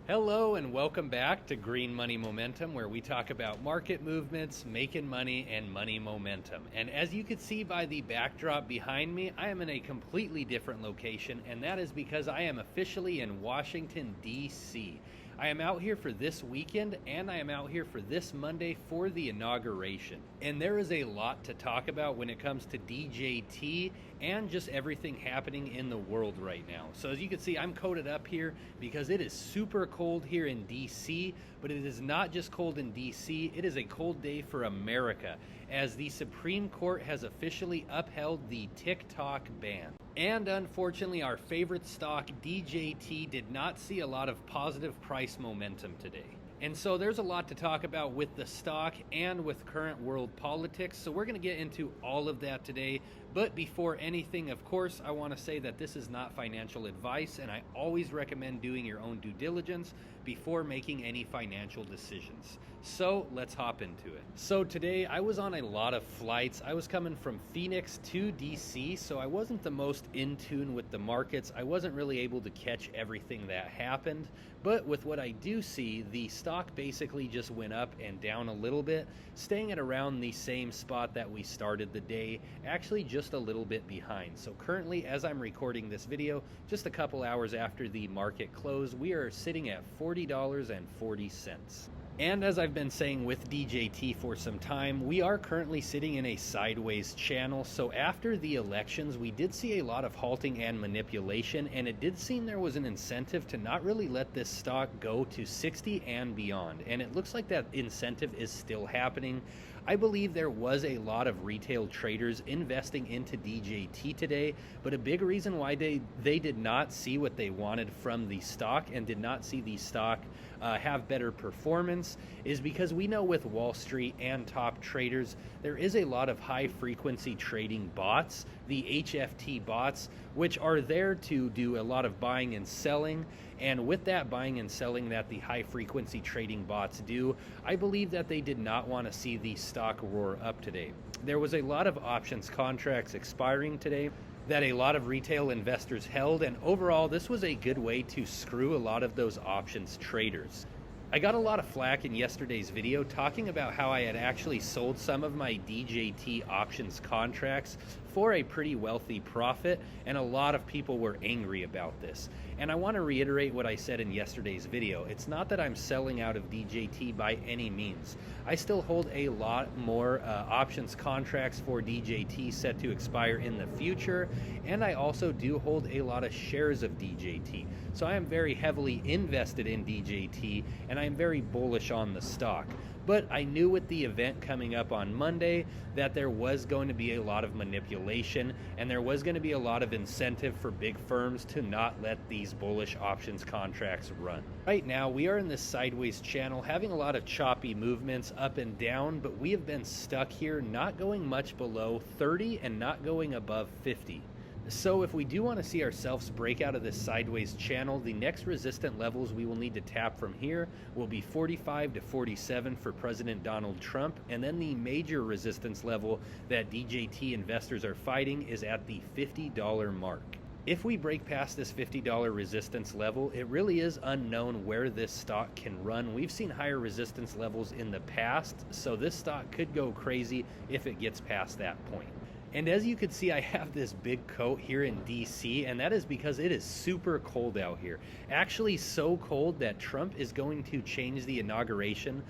Hello and welcome back to Green Money Momentum, where we talk about market movements, making money, and money momentum. And as you can see by the backdrop behind me, I am in a completely different location, and that is because I am officially in Washington, D.C. I am out here for this weekend, and I am out here for this Monday for the inauguration. And there is a lot to talk about when it comes to DJT and just everything happening in the world right now. So as you can see, I'm coated up here because it is super cold here in DC, but it is not just cold in DC, it is a cold day for America, as the Supreme Court has officially upheld the TikTok ban. And unfortunately, our favorite stock, DJT, did not see a lot of positive price momentum today. And so there's a lot to talk about with the stock and with current world politics. So we're going to get into all of that today. But before anything, of course, I want to say that this is not financial advice, and I always recommend doing your own due diligence before making any financial decisions. So let's hop into it. So today I was on a lot of flights. I was coming from Phoenix to DC, so I wasn't the most in tune with the markets. I wasn't really able to catch everything that happened. But with what I do see, the stock basically just went up and down a little bit, staying at around the same spot that we started the day, actually just a little bit behind. So currently, as I'm recording this video, just a couple hours after the market close, we are sitting at $40.40. And as I've been saying with DJT for some time, we are currently sitting in a sideways channel. So after the elections, we did see a lot of halting and manipulation, and it did seem there was an incentive to not really let this stock go to 60 and beyond. And it looks like that incentive is still happening. I believe there was a lot of retail traders investing into DJT today, but a big reason why they did not see what they wanted from the stock and did not see the stock have better performance is because we know with Wall Street and top traders, there is a lot of high frequency trading bots, the HFT bots, which are there to do a lot of buying and selling. And with that buying and selling that the high frequency trading bots do, I believe that they did not want to see the stock roar up today. There was a lot of options contracts expiring today that a lot of retail investors held, and overall this was a good way to screw a lot of those options traders. I got a lot of flack in yesterday's video talking about how I had actually sold some of my DJT options contracts for a pretty wealthy profit, and a lot of people were angry about this. And I want to reiterate what I said in yesterday's video. It's not that I'm selling out of DJT by any means. I still hold a lot more options contracts for DJT set to expire in the future, and I also do hold a lot of shares of DJT. So I am very heavily invested in DJT, and I am very bullish on the stock. But I knew with the event coming up on Monday that there was going to be a lot of manipulation, and there was going to be a lot of incentive for big firms to not let these bullish options contracts run. Right now, we are in this sideways channel, having a lot of choppy movements up and down, but we have been stuck here, not going much below 30 and not going above 50. So if we do want to see ourselves break out of this sideways channel, the next resistant levels we will need to tap from here will be 45 to 47 for President Donald Trump, and then the major resistance level that DJT investors are fighting is at the $50 mark. If we break past this $50 resistance level, it really is unknown where this stock can run. We've seen higher resistance levels in the past, so this stock could go crazy if it gets past that point. And as you can see, I have this big coat here in DC, and that is because it is super cold out here. Actually so cold that Trump is going to change the inauguration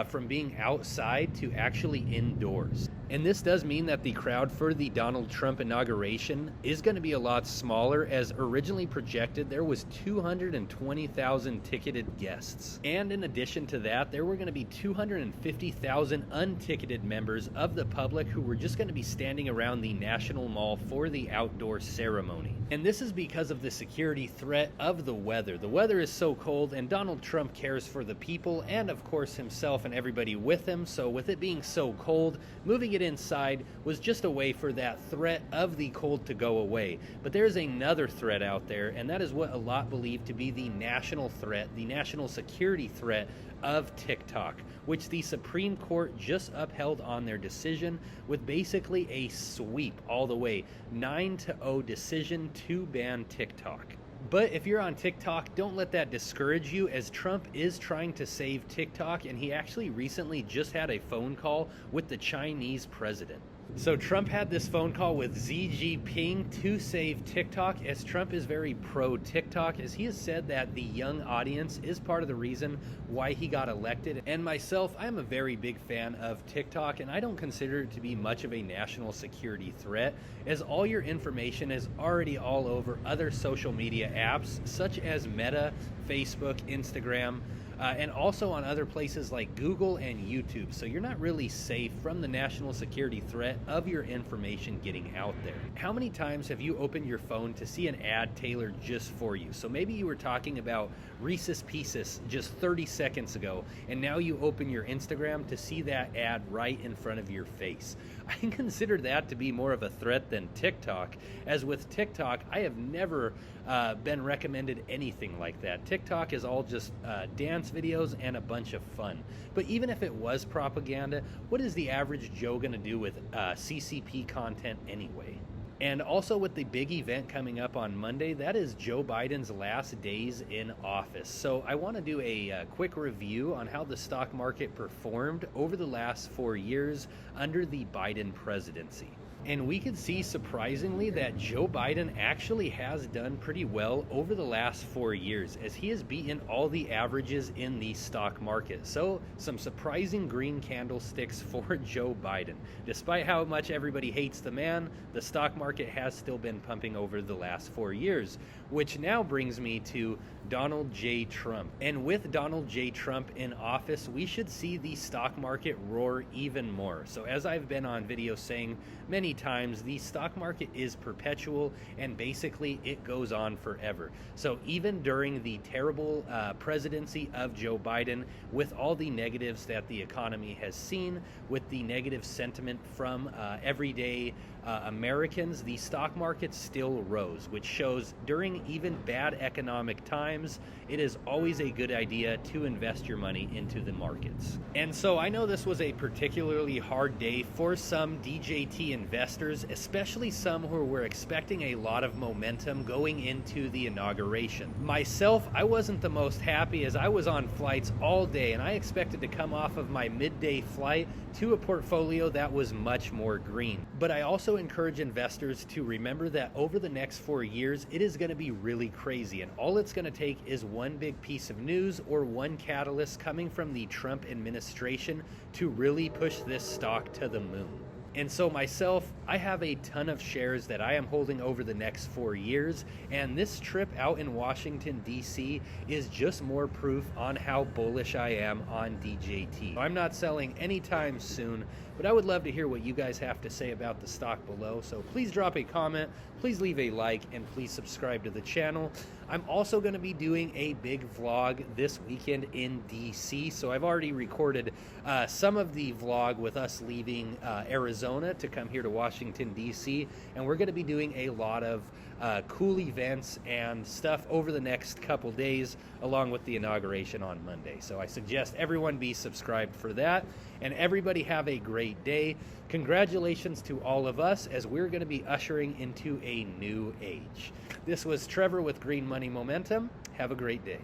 from being outside to actually indoors. And this does mean that the crowd for the Donald Trump inauguration is going to be a lot smaller. As originally projected, there was 220,000 ticketed guests. And in addition to that, there were going to be 250,000 unticketed members of the public who were just going to be standing around the National Mall for the outdoor ceremony. And this is because of the security threat of the weather. The weather is so cold, and Donald Trump cares for the people and of course himself and everybody with him. So with it being so cold, moving it inside was just a way for that threat of the cold to go away. But there's another threat out there, and that is what a lot believe to be the national threat, the national security threat of TikTok, which the Supreme Court just upheld on their decision with basically a sweep all the way 9-0 decision to ban TikTok. But if you're on TikTok, don't let that discourage you, as Trump is trying to save TikTok, and he actually recently just had a phone call with the Chinese president. So Trump had this phone call with Xi Jinping to save TikTok, as Trump is very pro TikTok, as he has said that the young audience is part of the reason why he got elected. And myself, I'm a very big fan of TikTok, and I don't consider it to be much of a national security threat, as all your information is already all over other social media apps such as Meta, Facebook, Instagram, and also on other places like Google and YouTube. So you're not really safe from the national security threat of your information getting out there. How many times have you opened your phone to see an ad tailored just for you? So maybe you were talking about Reese's Pieces just 30 seconds ago, and now you open your Instagram to see that ad right in front of your face. I consider that to be more of a threat than TikTok, as with TikTok, I have never been recommended anything like that. TikTok is all just dance videos and a bunch of fun. But even if it was propaganda, what is the average Joe going to do with CCP content anyway? And also with the big event coming up on Monday, that is Joe Biden's last days in office. So I want to do a quick review on how the stock market performed over the last 4 years under the Biden presidency. And we could see, surprisingly, that Joe Biden actually has done pretty well over the last 4 years, as he has beaten all the averages in the stock market. So some surprising green candlesticks for Joe Biden. Despite how much everybody hates the man, the stock market has still been pumping over the last 4 years, which now brings me to Donald J. Trump. And with Donald J. Trump in office, we should see the stock market roar even more. So as I've been on video saying many times, the stock market is perpetual, and basically it goes on forever. So even during the terrible presidency of Joe Biden, with all the negatives that the economy has seen, with the negative sentiment from everyday Americans, the stock market still rose, which shows during even bad economic times, it is always a good idea to invest your money into the markets. And so I know this was a particularly hard day for some DJT investors, especially some who were expecting a lot of momentum going into the inauguration. Myself, I wasn't the most happy, as I was on flights all day, and I expected to come off of my midday flight to a portfolio that was much more green. But I also encourage investors to remember that over the next 4 years, it is going to be really crazy, and all it's going to take is one big piece of news or one catalyst coming from the Trump administration to really push this stock to the moon. And so myself, I have a ton of shares that I am holding over the next 4 years, and this trip out in Washington, D.C. is just more proof on how bullish I am on DJT. I'm not selling anytime soon, but I would love to hear what you guys have to say about the stock below. So please drop a comment, please leave a like, and please subscribe to the channel. I'm also going to be doing a big vlog this weekend in DC. So I've already recorded some of the vlog with us leaving Arizona to come here to Washington, DC. And we're going to be doing a lot of cool events and stuff over the next couple days, along with the inauguration on Monday. So I suggest everyone be subscribed for that. And everybody have a great day. Congratulations to all of us, as we're going to be ushering into a new age. This was Trevor with Green Money Momentum. Have a great day.